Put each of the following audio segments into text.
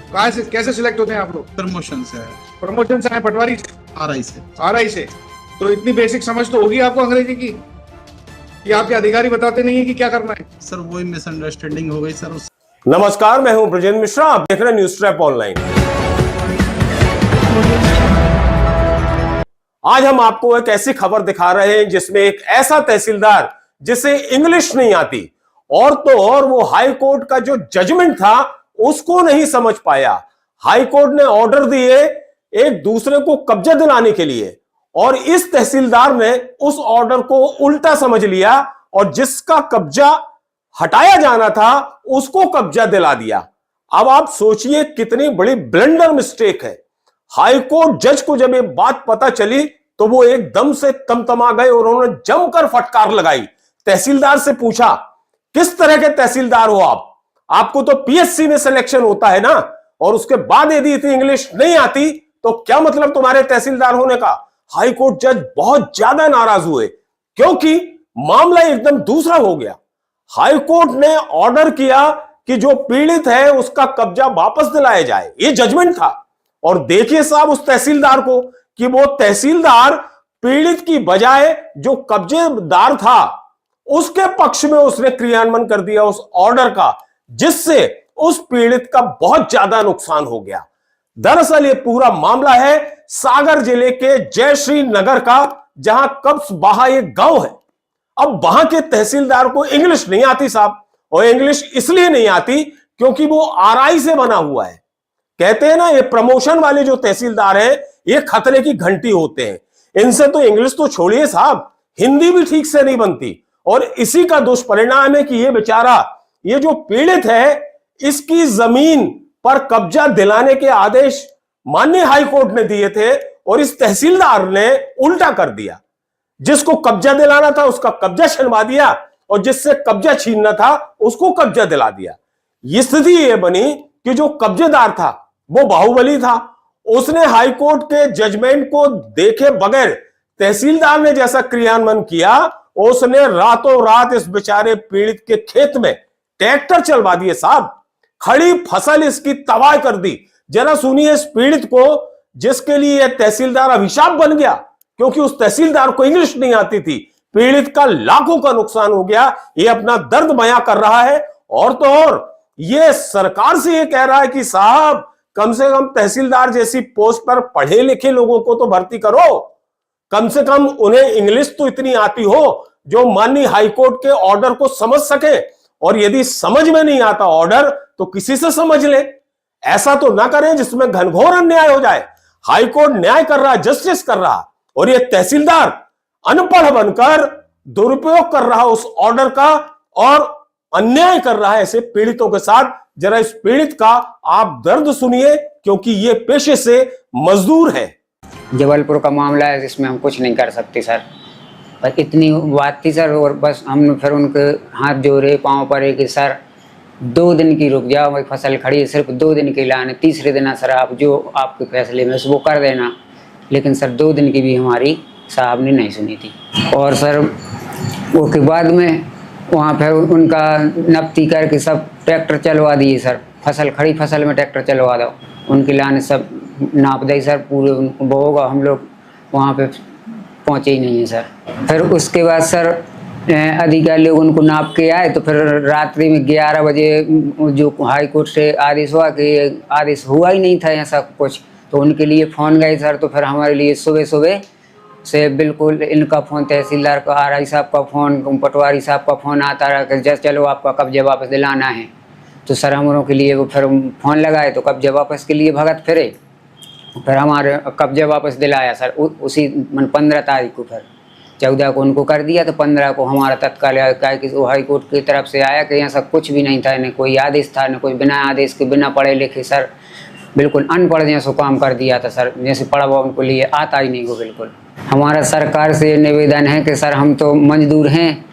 कहाँ से कैसे सिलेक्ट होते हैं आप लोग? प्रमोशन से है। प्रमोशन से है? पटवारी से? आरआई से। आरआई से। तो इतनी बेसिक समझ तो होगी आपको अंग्रेजी की कि आपके अधिकारी बताते नहीं है कि क्या करना है? सर वही मिसअंडरस्टैंडिंग हो गई सर उस। नमस्कार, मैं हूं ब्रजेंद्र मिश्रा। आप देख रहे हैं न्यूज ट्रैप ऑनलाइन। आज हम आपको एक ऐसी खबर दिखा रहे हैं जिसमें एक ऐसा तहसीलदार जिसे इंग्लिश नहीं आती और तो और वो हाई कोर्ट का जो जजमेंट था उसको नहीं समझ पाया। हाई कोर्ट ने ऑर्डर दिए एक दूसरे को कब्जा दिलाने के लिए और इस तहसीलदार ने उस ऑर्डर को उल्टा समझ लिया और जिसका कब्जा हटाया जाना था उसको कब्जा दिला दिया। अब आप सोचिए कितनी बड़ी ब्लंडर मिस्टेक है। हाई कोर्ट जज को जब ये बात पता चली तो वो एकदम से तमतमा गए और उन्होंने जमकर फटकार लगाई। तहसीलदार से पूछा, किस तरह के तहसीलदार हो आप? आपको तो पीएससी में सिलेक्शन होता है ना, और उसके बाद यदि इतनी इंग्लिश नहीं आती तो क्या मतलब तुम्हारे तहसीलदार होने का? हाई कोर्ट जज बहुत ज्यादा नाराज हुए क्योंकि मामला एकदम दूसरा हो गया। हाई कोर्ट ने ऑर्डर किया कि जो पीड़ित है उसका कब्जा वापस दिलाया जाए, ये जजमेंट था। और देखिए साहब उस तहसीलदार को कि वो तहसीलदार पीड़ित की बजाय जो कब्जेदार था उसके पक्ष में उसने क्रियान्वयन कर दिया उस ऑर्डर का, जिससे उस पीड़ित का बहुत ज्यादा नुकसान हो गया। दरअसल ये पूरा मामला है सागर जिले के जयश्री नगर का, जहां कब्सबाहा एक गांव है। अब वहां के तहसीलदार को इंग्लिश नहीं आती साहब, और इंग्लिश इसलिए नहीं आती क्योंकि वो आरआई से बना हुआ है। कहते हैं ना, ये प्रमोशन वाले जो तहसीलदार हैं ये खतरे की घंटी होते हैं। इनसे तो इंग्लिश तो छोड़िए साहब, हिंदी भी ठीक से नहीं बनती। और इसी का दुष्परिणाम है कि ये बेचारा, ये जो पीड़ित है, इसकी जमीन पर कब्जा दिलाने के आदेश माननीय हाई कोर्ट ने दिए थे और इस तहसीलदार ने उल्टा कर दिया। जिसको कब्जा दिलाना था उसका कब्जा छिनवा दिया और जिससे कब्जा छीनना था उसको कब्जा दिला दिया। ये स्थिति ये बनी कि जो कब्जेदार था वो बाहुबली था। उसने हाई कोर्ट के जजमेंट को देखे बगैर तहसीलदार ने जैसा क्रियान्वयन किया, उसने रातों रात इस बेचारे पीड़ित के खेत में ट्रैक्टर चलवा दिए साहब। खड़ी फसल इसकी तबाह कर दी। जरा सुनिए इस पीड़ित को, जिसके लिए यह तहसीलदार अभिशाप बन गया क्योंकि उस तहसीलदार को इंग्लिश नहीं आती थी। पीड़ित का लाखों का नुकसान हो गया। ये अपना दर्द बयां कर रहा है और तो और ये सरकार से ये कह रहा है कि साहब कम से कम तहसीलदार जैसी पोस्ट पर पढ़े लिखे लोगों को तो भर्ती करो, कम से कम उन्हें इंग्लिश तो इतनी आती हो जो माननीय हाईकोर्ट के ऑर्डर को समझ सके। और यदि समझ में नहीं आता ऑर्डर तो किसी से समझ ले। ऐसा तो ना करें जिसमें घनघोर अन्याय हो जाए। हाईकोर्ट न्याय कर रहा, जस्टिस कर रहा, और ये तहसीलदार अनपढ़ बनकर दुरुपयोग कर रहा उस ऑर्डर का और अन्याय कर रहा है ऐसे पीड़ितों के साथ। जरा इस पीड़ित का आप दर्द सुनिए क्योंकि ये पेशे से मजदूर है। जबलपुर का मामला है जिसमें हम कुछ नहीं कर सकते सर, पर इतनी बात थी सर। और बस हमने फिर उनके हाथ जोड़े, पांव पड़े कि सर 2 दिन की रुक जाओ, वही फसल खड़ी है, सिर्फ 2 दिन की लाने, तीसरे दिन सर आप जो आपके फैसले में वो कर देना। लेकिन सर 2 दिन की भी हमारी साहब ने नहीं सुनी थी। और सर वो के बाद में वहाँ फिर उनका नपती करके सब ट्रैक्टर चलवा दिए सर। फसल खड़ी फसल में ट्रैक्टर चलवा दो, उनकी लाने सब नाप दी सर पूरे। वो होगा हम लोग वहाँ पे पहुँचे ही नहीं है सर। फिर उसके बाद सर अधिकारी लोग उनको नाप के आए तो फिर रात्रि में 11 बजे जो हाई कोर्ट से आदेश हुआ कि आदेश हुआ ही नहीं था ऐसा कुछ, तो उनके लिए फ़ोन गए सर। तो फिर हमारे लिए सुबह सुबह से बिल्कुल इनका फ़ोन, तहसीलदार का, आरआई साहब का फ़ोन, पटवारी साहब का फ़ोन आता रहा कि जज चलो आपका कब्जा वापस दिलाना है। तो सर हम लोगों के लिए वो फिर फ़ोन लगाए तो कब्जा वापस के लिए भगत फिरे। फिर हमारे कब्जा वापस दिलाया सर उसी 15 तारीख को। फिर 14 को उनको कर दिया तो 15 को हमारा तत्काल कि वो हाई कोर्ट की तरफ से आया कि ऐसा कुछ भी नहीं था, न कोई आदेश था, न कोई बिना आदेश के, बिना पढ़े लिखे सर बिल्कुल अनपढ़ जैसा काम कर दिया था सर। जैसे पढ़ा हुआ उनको लिए आता ही नहीं वो बिल्कुल। हमारा सरकार से निवेदन है कि सर हम तो मजदूर हैं,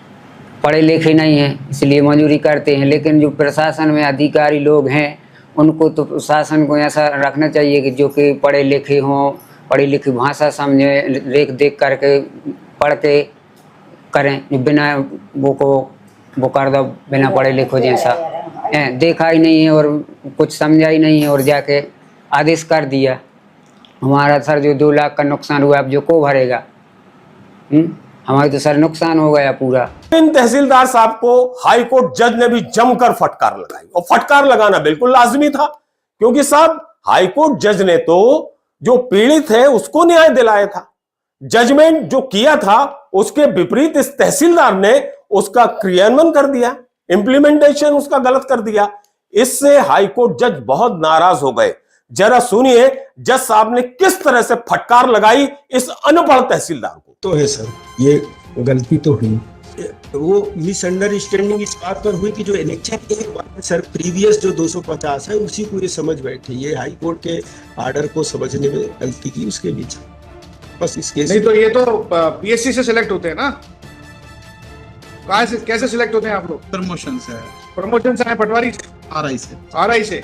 पढ़े लिखे नहीं हैं, इसलिए मजदूरी करते हैं। लेकिन जो प्रशासन में अधिकारी लोग हैं उनको तो प्रशासन को ऐसा रखना चाहिए कि जो कि पढ़े लिखे हों, पढ़ी लिखी भाषा समझे, देख करके पढ़ के करें, बिना वो कर दो बिना पढ़े लिखो जैसा। देखा ही नहीं है और कुछ समझा ही नहीं है और जाके आदेश कर दिया। हमारा सर जो 2 लाख का नुकसान हुआ अब जो को भरेगा? हमारा तो सर नुकसान हो गया पूरा। इन तहसीलदार साहब को हाई कोर्ट जज ने भी जमकर फटकार लगाई और फटकार लगाना बिल्कुल लाजमी था, क्योंकि साहब हाई कोर्ट जज ने तो जो पीड़ित है उसको न्याय दिलाया था। जजमेंट जो किया था उसके विपरीत इस तहसीलदार ने उसका क्रियान्वयन कर दिया, इंप्लीमेंटेशन उसका गलत कर दिया। इससे हाई कोर्ट जज बहुत नाराज हो गए। जरा सुनिए जज साहब ने किस तरह से फटकार लगाई इस अनपढ़ तहसीलदार को। तो है सर, ये गलती तो हुई। वो मिसअंडरस्टैंडिंग इस बात पर हुई कि जो इलेक्शन एक बार में सर प्रीवियस जो 250 है उसी को ये समझ बैठे, ये हाई कोर्ट के आर्डर को समझने में गलती की उसके बीच, बस इस केस नहीं तो ये तो पीएससी से सिलेक्ट होते हैं ना, कहाँ से कैसे सिलेक्ट होते हैं आप लोग? प्रमोशन से है, प्रमोशन से आए, पटवारी से, आरआई से। आरआई से।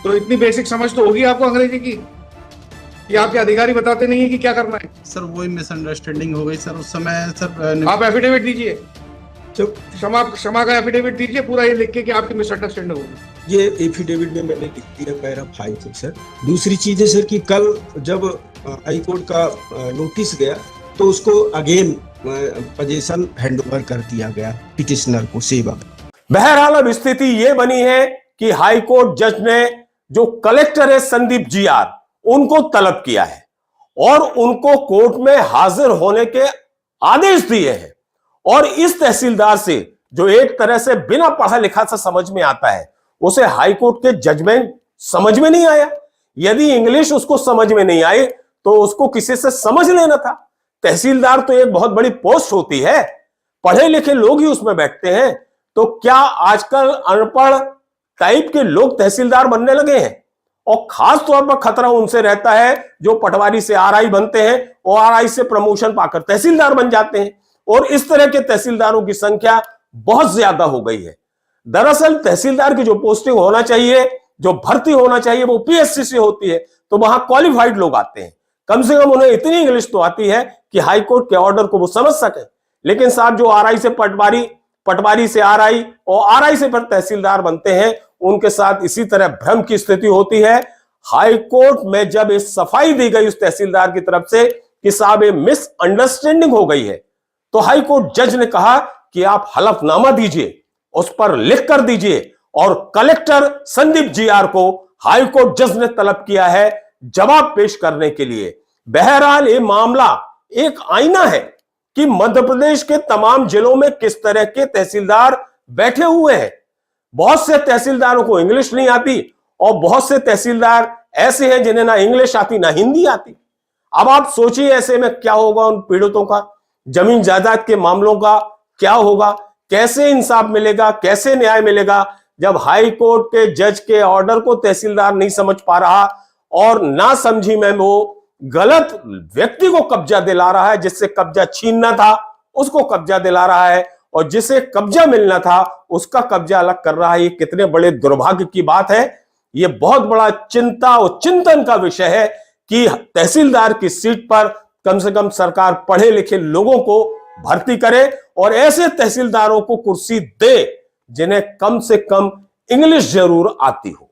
तो इतनी बेसिक समझ तो होगी आपको अंग्रेजी की कि आपके अधिकारी बताते नहीं है कि क्या करना है। सर वही मिसअंडरस्टैंडिंग हो गई सर उस समय। सर आप एफिडेविट दीजिए, क्षमा का एफिडेविट दीजिए पूरा ये लिख के कि आपकी मिसअंडरस्टैंडिंग होगी। ये एफिडेविट में मैंने लिख दिया पैरा 5 सर। दूसरी चीज है सर कि कल जब हाई कोर्ट का नोटिस गया तो उसको अगेन पोजीशन हैंडओवर कर दिया गया पिटिशनर को सेवा। बहरहाल अब स्थिति यह बनी है कि हाई कोर्ट जज ने जो कलेक्टर है संदीप जीआर उनको तलब किया है और उनको कोर्ट में हाजिर होने के आदेश दिए हैं। और इस तहसीलदार से जो एक तरह से बिना पढ़ा लिखा सा समझ में आता है, उसे हाई कोर्ट के जजमेंट समझ में नहीं आया। यदि इंग्लिश उसको समझ में नहीं आई तो उसको किसी से समझ लेना था। तहसीलदार तो एक बहुत बड़ी पोस्ट होती है, पढ़े लिखे लोग ही उसमें बैठते हैं। तो क्या आजकल अनपढ़ टाइप के लोग तहसीलदार बनने लगे हैं? और खास तौर पर खतरा उनसे रहता है जो पटवारी से आरआई बनते हैं और आरआई से प्रमोशन पाकर तहसीलदार बन जाते हैं। और इस तरह के तहसीलदारों की संख्या बहुत ज्यादा हो गई है। दरअसल तहसीलदार की जो पोस्टिंग होना चाहिए, जो भर्ती होना चाहिए, वो पीएससी से होती है, तो वहां क्वालिफाइड लोग आते हैं। कम से कम उन्हें इतनी इंग्लिश तो आती है कि हाई कोर्ट के ऑर्डर को वो समझ सके। लेकिन साहब जो आरआई से पटवारी, पटवारी से आरआई और आरआई से फिर तहसीलदार बनते हैं, उनके साथ इसी तरह भ्रम की स्थिति होती है। हाई कोर्ट में जब इस सफाई दी गई उस तहसीलदार की तरफ से कि साहब ये मिसअंडरस्टैंडिंग हो गई है, तो हाई कोर्ट जज ने कहा कि आप हलफनामा दीजिए, उस पर लिख कर दीजिए। और कलेक्टर संदीप जीआर को हाई कोर्ट जज ने तलब किया है जवाब पेश करने के लिए। बहरहाल ये मामला एक आईना है कि मध्य प्रदेश के तमाम जिलों में किस तरह के तहसीलदार बैठे हुए हैं। बहुत से तहसीलदारों को इंग्लिश नहीं आती और बहुत से तहसीलदार ऐसे हैं जिन्हें ना इंग्लिश आती ना हिंदी आती। अब आप सोचिए ऐसे में क्या होगा उन पीड़ितों का, जमीन जायदाद के मामलों का क्या होगा, कैसे इंसाफ मिलेगा, कैसे न्याय मिलेगा जब हाई कोर्ट के जज के ऑर्डर को तहसीलदार नहीं समझ पा रहा और ना समझी में वो गलत व्यक्ति को कब्जा दिला रहा है, जिससे कब्जा छीनना था उसको कब्जा दिला रहा है और जिसे कब्जा मिलना था उसका कब्जा अलग कर रहा है। ये कितने बड़े दुर्भाग्य की बात है। ये बहुत बड़ा चिंता और चिंतन का विषय है कि तहसीलदार की सीट पर कम से कम सरकार पढ़े लिखे लोगों को भर्ती करे और ऐसे तहसीलदारों को कुर्सी दे जिन्हें कम से कम इंग्लिश जरूर आती हो।